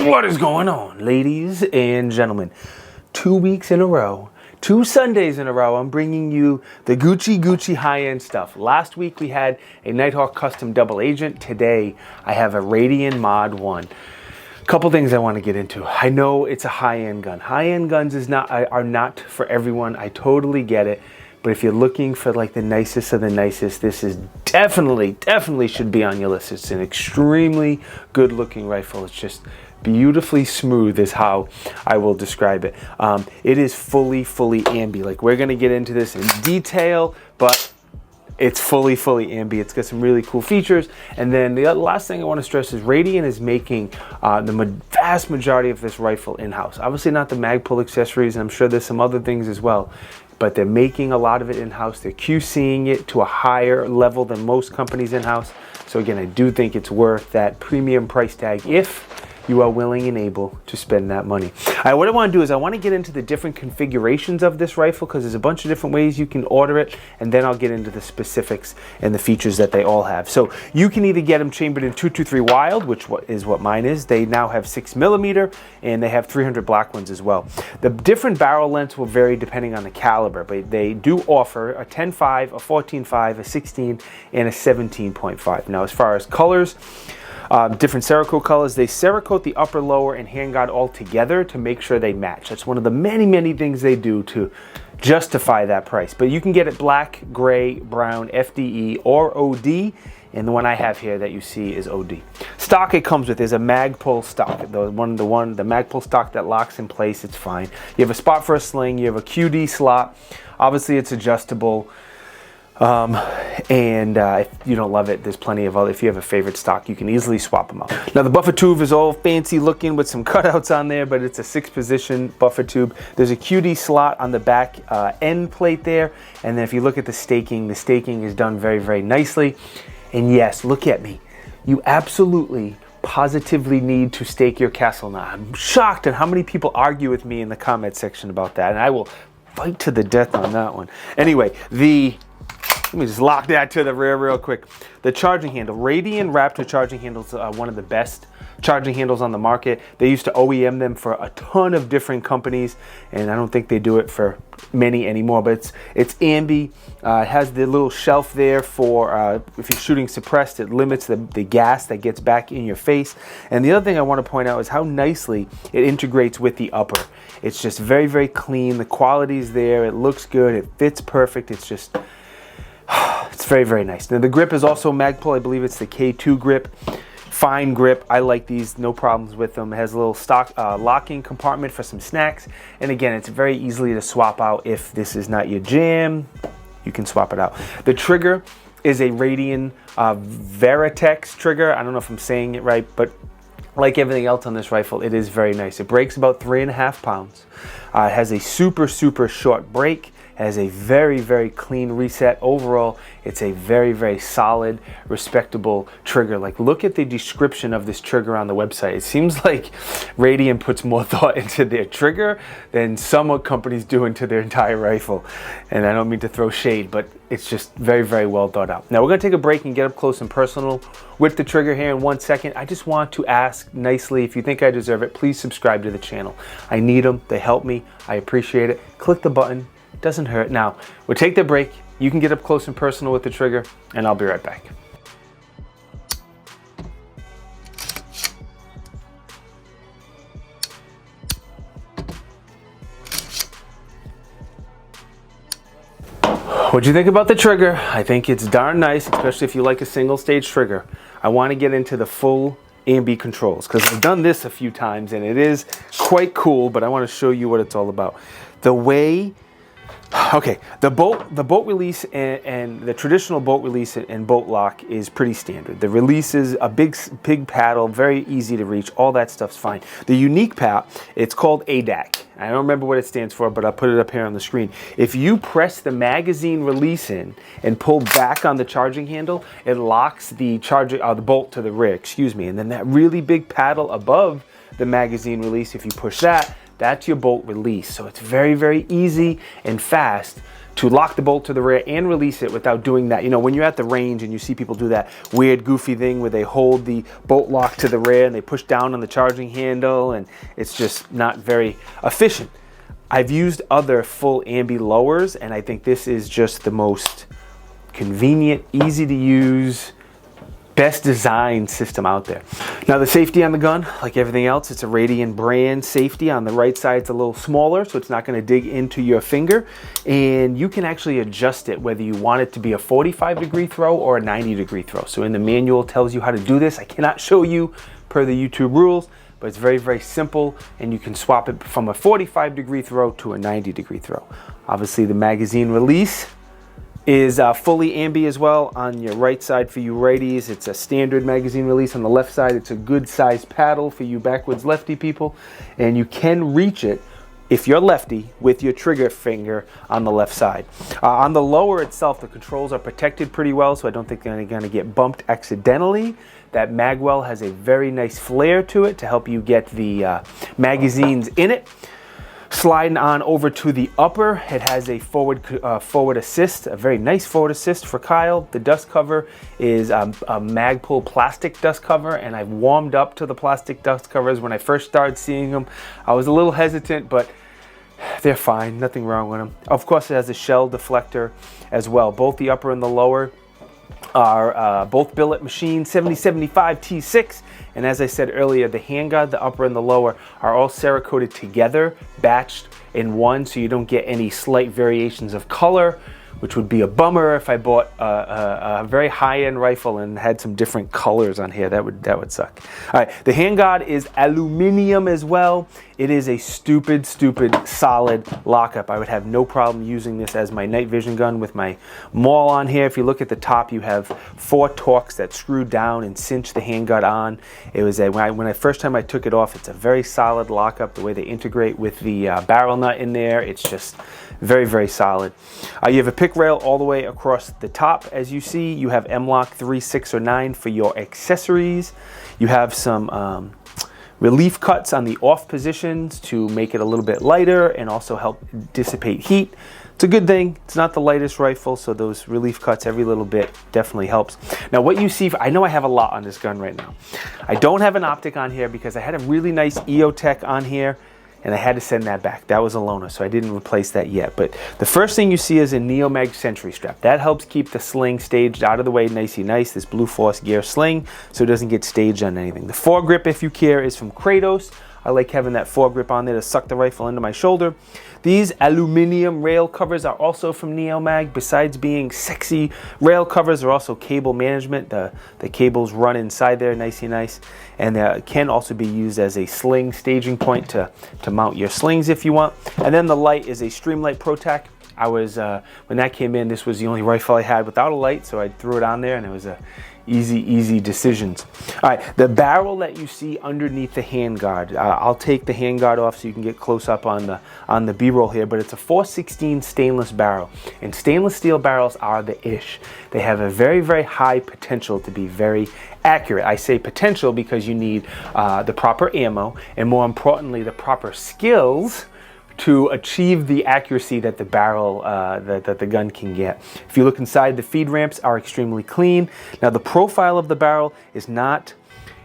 What is going on, ladies and gentlemen? 2 weeks in a row, 2 Sundays in a row, I'm bringing you the Gucci high-end stuff. Last week we had a Nighthawk Custom Double Agent. Today I have a Radian Mod 1. Couple things I want to get into. I know it's a high-end gun. High-end guns are not for everyone. I totally get it. But if you're looking for like the nicest of the nicest, this is definitely should be on your list. It's an extremely good looking rifle. It's just beautifully smooth is how I will describe it. It is fully ambi. Like, we're gonna get into this in detail, but it's fully ambi. It's got some really cool features. And then the last thing I want to stress is Radian is making the vast majority of this rifle in-house. Obviously not the mag pull accessories, and I'm sure there's some other things as well, but they're making a lot of it in-house. They're QCing it to a higher level than most companies in-house. So again, I do think it's worth that premium price tag if you are willing and able to spend that money. All right, what I want to do is I want to get into the different configurations of this rifle, because there's a bunch of different ways you can order it, and then I'll get into the specifics and the features that they all have. So you can either get them chambered in 223 Wylde, which is what mine is. They now have 6mm, and they have 300 black ones as well. The different barrel lengths will vary depending on the caliber, but they do offer a 10.5, a 14.5, a 16, and a 17.5. Now, as far as colors, different Cerakote colors. They Cerakote the upper, lower, and handguard all together to make sure they match. That's one of the many things they do to justify that price. But you can get it black, gray, brown, FDE, or OD. And the one I have here that you see is OD. Stock it comes with is a mag pull stock. The mag pull stock that locks in place. It's fine. You have a spot for a sling. You have a QD slot. Obviously, it's adjustable. If you don't love it, there's plenty of other. If you have a favorite stock, you can easily swap them out. Now, the buffer tube is all fancy looking with some cutouts on there, but it's a 6-position buffer tube. There's a QD slot on the back end plate there, and then if you look at the staking is done very nicely. And yes, look at me. You absolutely positively need to stake your castle now. I'm shocked at how many people argue with me in the comment section about that, and I will fight to the death on that one. Anyway, let me just lock that to the rear real quick. The charging handle. Radian Raptor charging handles are one of the best charging handles on the market. They used to OEM them for a ton of different companies, and I don't think they do it for many anymore, but it's ambi. It has the little shelf there for if you're shooting suppressed, it limits the gas that gets back in your face. And the other thing I want to point out is how nicely it integrates with the upper. It's just very clean. The quality's there. It looks good. It fits perfect. It's just... it's very nice. Now, the grip is also mag pull. I believe it's the K2 grip. Fine grip. I like these. No problems with them. It has a little stock locking compartment for some snacks. And again, it's very easily to swap out. If this is not your jam, you can swap it out. The trigger is a Radian Vertex trigger. I don't know if I'm saying it right, but like everything else on this rifle, it is very nice. It breaks about 3.5 pounds. It has a super short break. Has a very clean reset. Overall, it's a very solid, respectable trigger. Like, look at the description of this trigger on the website. It seems like Radian puts more thought into their trigger than some companies do into their entire rifle. And I don't mean to throw shade, but it's just very well thought out. Now, we're gonna take a break and get up close and personal with the trigger here in 1 second. I just want to ask nicely, if you think I deserve it, please subscribe to the channel. I need them. They help me. I appreciate it. Click the button. Doesn't hurt. Now, we'll take the break. You can get up close and personal with the trigger, and I'll be right back. What'd you think about the trigger? I think it's darn nice, especially if you like a single stage trigger. I want to get into the full ambi controls, because I've done this a few times and it is quite cool, but I want to show you what it's all about. The way... Okay, the bolt release and the traditional bolt release and bolt lock is pretty standard. The release is a big paddle, very easy to reach. All that stuff's fine. The unique part, it's called A DAC. I don't remember what it stands for, but I'll put it up here on the screen. If you press the magazine release in and pull back on the charging handle, it locks the the bolt to the rear, and then that really big paddle above the magazine release, if you push that, that's your bolt release. So it's very easy and fast to lock the bolt to the rear and release it without doing that. You know, when you're at the range and you see people do that weird goofy thing where they hold the bolt lock to the rear and they push down on the charging handle, and it's just not very efficient. I've used other full ambi lowers, and I think this is just the most convenient, easy to use, best designed system out there. Now the safety on the gun, like everything else, it's a Radian brand safety. On the right side, it's a little smaller, so it's not going to dig into your finger. And you can actually adjust it whether you want it to be a 45-degree throw or a 90-degree throw. So in the manual, it tells you how to do this. I cannot show you per the YouTube rules, but it's very, very simple, and you can swap it from a 45-degree throw to a 90-degree throw. Obviously, the magazine release is fully ambi as well. On your right side for you righties, it's a standard magazine release. On the left side, it's a good sized paddle for you backwards lefty people, and you can reach it if you're lefty with your trigger finger on the left side. On the lower itself, the controls are protected pretty well, so I don't think they're going to get bumped accidentally. That magwell has a very nice flare to it to help you get the magazines in it. Sliding on over to the upper, it has a forward assist, a very nice forward assist for Kyle. The dust cover is a Magpul plastic dust cover, and I've warmed up to the plastic dust covers. When I first started seeing them, I was a little hesitant, but they're fine, nothing wrong with them. Of course, it has a shell deflector as well. Both the upper and the lower are both billet machine 7075 T6, and as I said earlier, the handguard, the upper and the lower, are all Cerakoted together, batched in one, so you don't get any slight variations of color, which would be a bummer if I bought a very high-end rifle and had some different colors on here. That would suck. All right, the handguard is aluminum as well. It is a stupid solid lockup. I would have no problem using this as my night vision gun with my maul on here. If you look at the top, you have 4 Torx that screw down and cinch the handguard on. It was when I first time I took it off, it's a very solid lockup. The way they integrate with the barrel nut in there, it's just very, very solid. You have a pick rail all the way across the top. As you see, you have M-LOK 3, 6, or 9 for your accessories. You have some relief cuts on the off positions to make it a little bit lighter and also help dissipate heat. It's a good thing. It's not the lightest rifle, so those relief cuts every little bit definitely helps. Now what you see, I know I have a lot on this gun right now. I don't have an optic on here because I had a really nice EOTech on here, and I had to send that back. That was a loaner, so I didn't replace that yet. But the first thing you see is a Neomag Sentry Strap. That helps keep the sling staged out of the way nicey nice, this Blue Force Gear sling, so it doesn't get staged on anything. The foregrip, if you care, is from Kratos. I like having that foregrip on there to suck the rifle into my shoulder. These aluminum rail covers are also from Neomag. Besides being sexy rail covers, they're also cable management. The cables run inside there nicey nice, and they can also be used as a sling staging point to mount your slings if you want. And then the light is a Streamlight ProTac. I was when that came in, this was the only rifle I had without a light, so I threw it on there, and it was a easy decisions. All right, the barrel that you see underneath the handguard, I'll take the handguard off so you can get close up on the B-roll here, but it's a 416 stainless barrel, and stainless steel barrels are the ish. They have a very, very high potential to be very accurate. I say potential because you need the proper ammo, and more importantly, the proper skills to achieve the accuracy that the barrel, that the gun can get. If you look inside, the feed ramps are extremely clean. Now the profile of the barrel is not,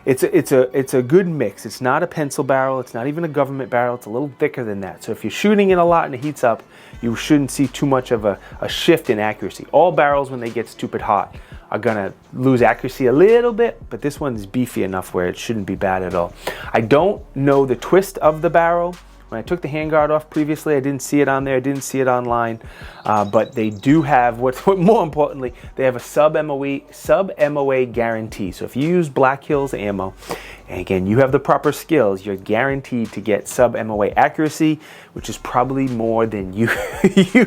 it's a good mix. It's not a pencil barrel, it's not even a government barrel, it's a little thicker than that. So if you're shooting it a lot and it heats up, you shouldn't see too much of a shift in accuracy. All barrels, when they get stupid hot, are gonna lose accuracy a little bit, but this one is beefy enough where it shouldn't be bad at all. I don't know the twist of the barrel. When I took the handguard off previously, I didn't see it on there, I didn't see it online, but they do have, what more importantly, they have a sub-MOA guarantee. So if you use Black Hills ammo, and again, you have the proper skills, you're guaranteed to get sub-MOA accuracy, which is probably more than you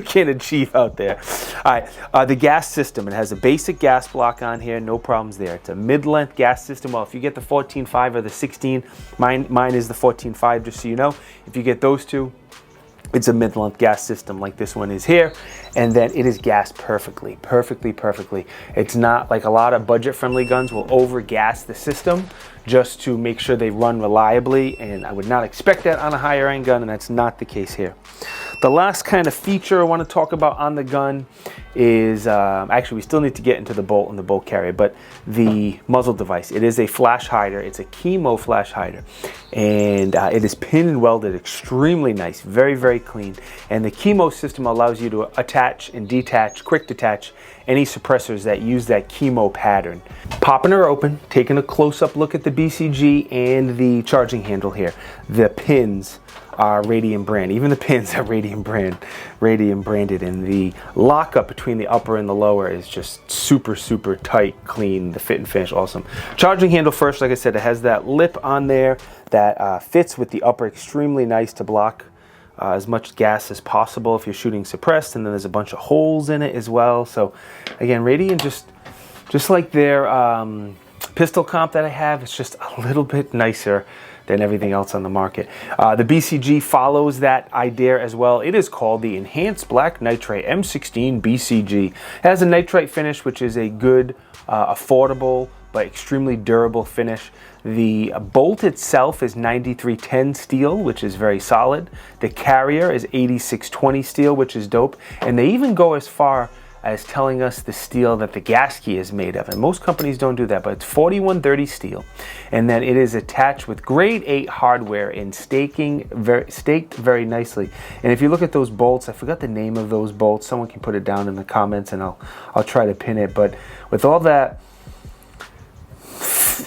can achieve out there. All right, the gas system, it has a basic gas block on here, no problems there. It's a mid-length gas system. Well, if you get the 14.5 or the 16, mine is the 14.5, just so you know. If you get those two, it's a mid-length gas system like this one is here, and then it is gassed perfectly. It's not like a lot of budget-friendly guns will over-gas the system just to make sure they run reliably, and I would not expect that on a higher end gun, and that's not the case here. The last kind of feature I want to talk about on the gun is, actually we still need to get into the bolt and the bolt carrier, but the muzzle device. It is a flash hider. It's a KeyMo flash hider, and it is pin and welded extremely nice, very, very clean. And the KeyMo system allows you to attach and detach, quick detach, any suppressors that use that KeyMo pattern. Popping her open, taking a close-up look at the BCG and the charging handle here. The pins are Radian brand. Even the pins are Radian branded, and the lockup between the upper and the lower is just super, super tight, clean. The fit and finish, awesome. Charging handle first, like I said, it has that lip on there that fits with the upper, extremely nice to block as much gas as possible if you're shooting suppressed, and then there's a bunch of holes in it as well. So again, Radian, just like their pistol comp that I have, it's just a little bit nicer than everything else on the market. The BCG follows that idea as well. It is called the Enhanced Black Nitrate M16 BCG. It has a nitrate finish, which is a good, affordable, but extremely durable finish. The bolt itself is 9310 steel, which is very solid. The carrier is 8620 steel, which is dope. And they even go as far as telling us the steel that the gas key is made of. And most companies don't do that, but it's 4130 steel. And then it is attached with grade 8 hardware and staked very nicely. And if you look at those bolts, I forgot the name of those bolts. Someone can put it down in the comments and I'll try to pin it. But with all that,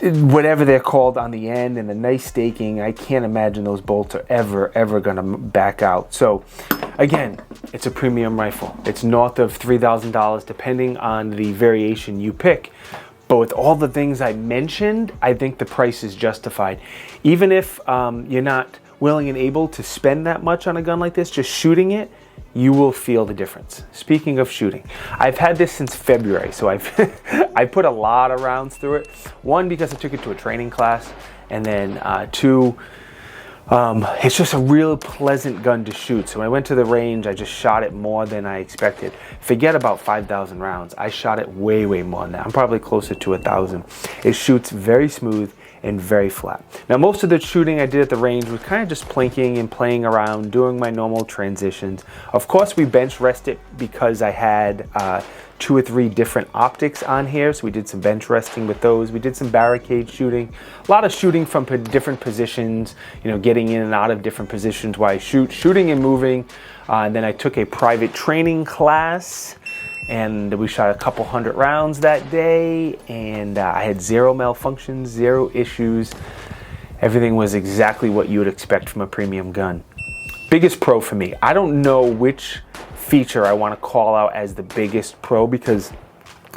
whatever they're called on the end and the nice staking, I can't imagine those bolts are ever gonna back out. So again, it's a premium rifle. It's north of $3,000 depending on the variation you pick. But with all the things I mentioned, I think the price is justified. Even if you're not willing and able to spend that much on a gun like this, just shooting it, you will feel the difference. Speaking of shooting, I've had this since February, so I put a lot of rounds through it. One, because I took it to a training class, and then two, it's just a real pleasant gun to shoot. So when I went to the range, I just shot it more than I expected. Forget about 5,000 rounds. I shot it way more than that. I'm probably closer to 1,000. It shoots very smooth and very flat. Now, most of the shooting I did at the range was kind of just plinking and playing around, doing my normal transitions. Of course, we bench rest it because I had 2 or 3 different optics on here, so we did some bench resting with those. We did some barricade shooting, a lot of shooting from different positions, you know, getting in and out of different positions while I shooting and moving. And then I took a private training class, and we shot a couple 100 rounds that day, and I had 0 malfunctions, 0 issues. Everything was exactly what you would expect from a premium gun. Biggest pro for me, I don't know which feature I want to call out as the biggest pro because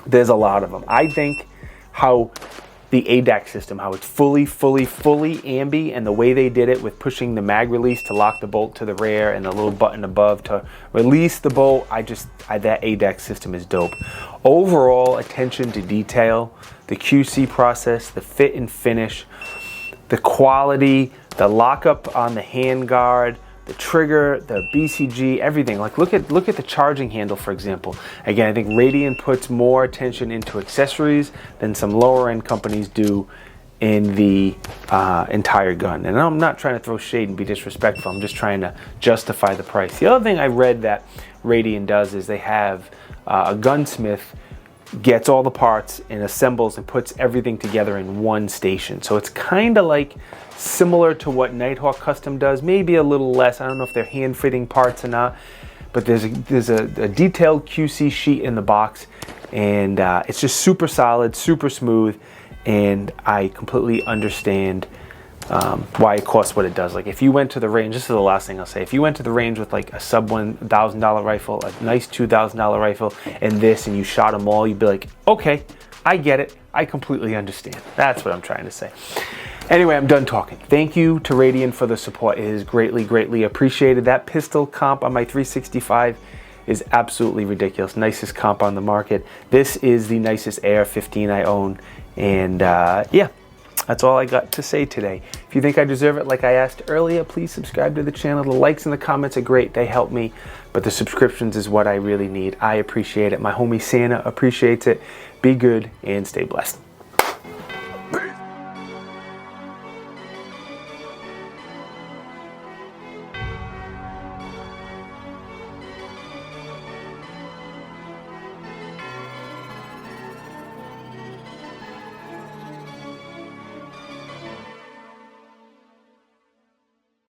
there's a lot of them. I think how the A DAC system, how it's fully ambi, and the way they did it with pushing the mag release to lock the bolt to the rear and the little button above to release the bolt, that A DAC system is dope. Overall attention to detail, the QC process, the fit and finish, the quality, the lockup on the handguard, the trigger, the BCG, everything. Like look at the charging handle, for example. Again, I think Radian puts more attention into accessories than some lower end companies do in the entire gun. And I'm not trying to throw shade and be disrespectful. I'm just trying to justify the price. The other thing I read that Radian does is they have a gunsmith gets all the parts and assembles and puts everything together in one station. So it's kind of like similar to what Nighthawk Custom does, maybe a little less. I don't know if they're hand fitting parts or not, but there's a detailed QC sheet in the box, and it's just super solid, super smooth, and I completely understand why it costs what it does. Like if you went to the range, this is the last thing I'll say, if you went to the range with like a sub $1,000 rifle, a nice $2,000 rifle, and this, and you shot them all, you'd be like, okay, I get it, I completely understand. That's what I'm trying to say. Anyway, I'm done talking. Thank you to Radian for the support. It is greatly appreciated. That pistol comp on my 365 is absolutely ridiculous. Nicest comp on the market. This is the nicest AR-15 I own, and yeah, that's all I got to say today. If you think I deserve it like I asked earlier, please subscribe to the channel. The likes and the comments are great. They help me, but the subscriptions is what I really need. I appreciate it. My homie Santa appreciates it. Be good and stay blessed.